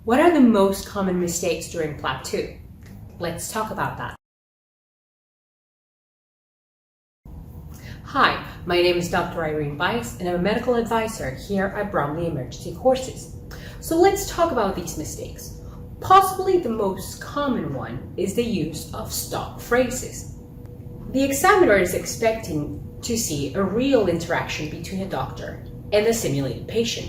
What are the most common mistakes during Plab 2? Let's talk about that. Hi, my name is Dr. Irene Weiss, and I'm a medical advisor here at Bromley Emergency Courses. So let's talk about these mistakes. Possibly the most common one is the use of stock phrases. The examiner is expecting to see a real interaction between a doctor and the simulated patient.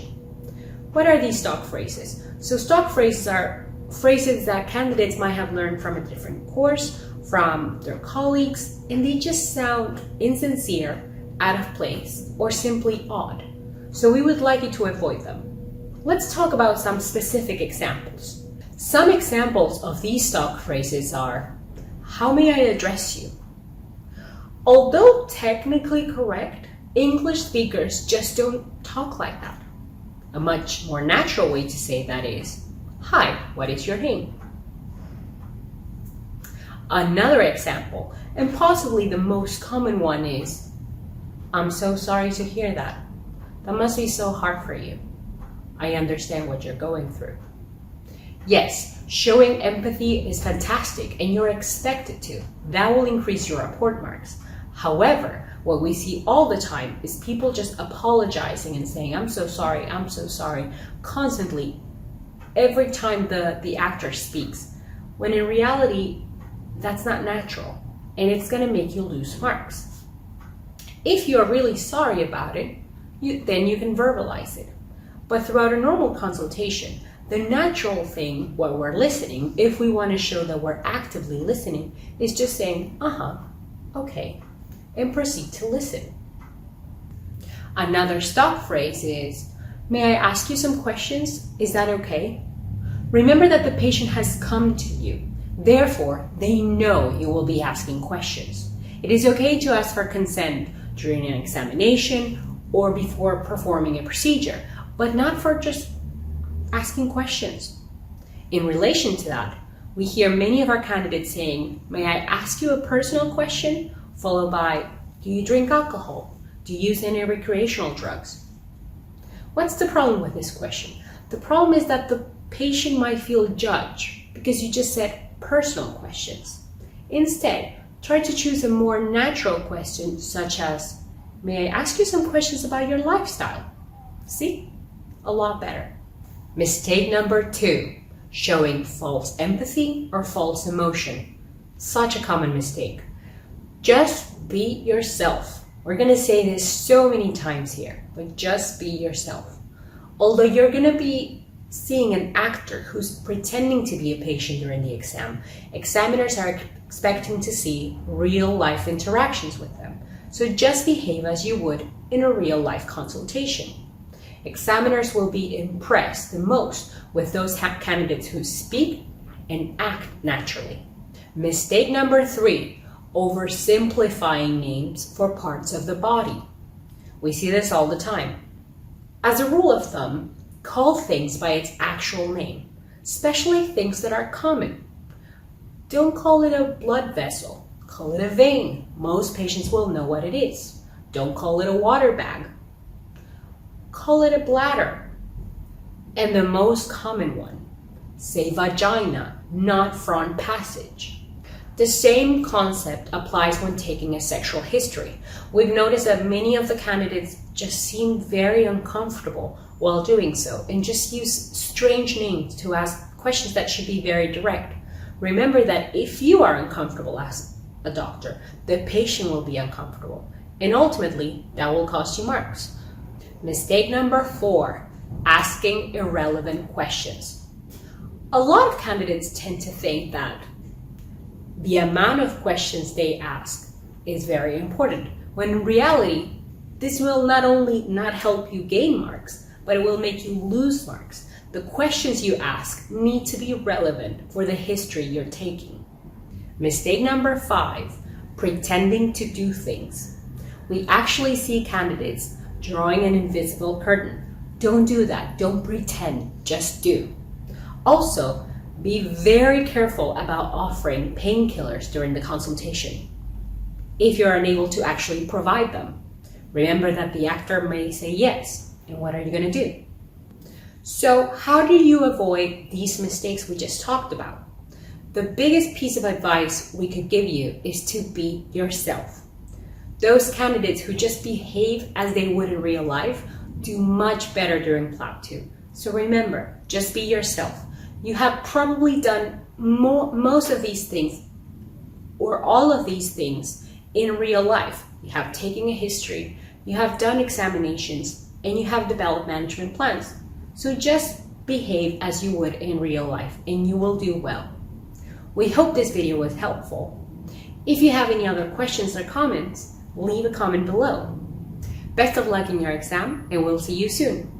What are these stock phrases? So stock phrases are phrases that candidates might have learned from a different course, from their colleagues, and they just sound insincere, out of place, or simply odd. So we would like you to avoid them. Let's talk about some specific examples. Some examples of these stock phrases are, "How may I address you?" Although technically correct, English speakers just don't talk like that. A much more natural way to say that is, "Hi, what is your name?" Another example, and possibly the most common one, is, "I'm so sorry to hear that. That must be so hard for you. I understand what you're going through." Yes, showing empathy is fantastic and you're expected to. That will increase your report marks. However, what we see all the time is people just apologizing and saying, I'm so sorry, constantly, every time the actor speaks, when in reality, that's not natural, and it's going to make you lose marks. If you're really sorry about it, then you can verbalize it. But throughout a normal consultation, the natural thing while we're listening, if we want to show that we're actively listening, is just saying, okay, and proceed to listen. Another stock phrase is, "May I ask you some questions? Is that okay?" Remember that the patient has come to you. Therefore, they know you will be asking questions. It is okay to ask for consent during an examination or before performing a procedure, but not for just asking questions. In relation to that, we hear many of our candidates saying, "May I ask you a personal question?" followed by, "Do you drink alcohol? Do you use any recreational drugs?" What's the problem with this question? The problem is that the patient might feel judged because you just said personal questions. Instead, try to choose a more natural question such as, "May I ask you some questions about your lifestyle?" See? A lot better. Mistake number 2, showing false empathy or false emotion. Such a common mistake. Just be yourself. We're going to say this so many times here, but just be yourself. Although you're going to be seeing an actor who's pretending to be a patient during the exam, examiners are expecting to see real life interactions with them. So just behave as you would in a real life consultation. Examiners will be impressed the most with those candidates who speak and act naturally. Mistake number 3, oversimplifying names for parts of the body. We see this all the time. As a rule of thumb, call things by its actual name, especially things that are common. Don't call it a blood vessel, call it a vein. Most patients will know what it is. Don't call it a water bag. Call it a bladder. And the most common one, say vagina, not front passage. The same concept applies when taking a sexual history. We've noticed that many of the candidates just seem very uncomfortable while doing so and just use strange names to ask questions that should be very direct. Remember that if you are uncomfortable as a doctor, the patient will be uncomfortable, and ultimately that will cost you marks. Mistake number 4, asking irrelevant questions. A lot of candidates tend to think that the amount of questions they ask is very important, when in reality, this will not only not help you gain marks, but it will make you lose marks. The questions you ask need to be relevant for the history you're taking. Mistake number 5, pretending to do things. We actually see candidates drawing an invisible curtain. Don't do that. Don't pretend. Just do. Also, be very careful about offering painkillers during the consultation if you're unable to actually provide them. Remember that the actor may say yes, and what are you going to do? So how do you avoid these mistakes we just talked about? The biggest piece of advice we could give you is to be yourself. Those candidates who just behave as they would in real life do much better during Plab 2. So remember, just be yourself. You have probably done most of these things or all of these things in real life. You have taken a history, you have done examinations, and you have developed management plans. So just behave as you would in real life and you will do well. We hope this video was helpful. If you have any other questions or comments, leave a comment below. Best of luck in your exam and we'll see you soon.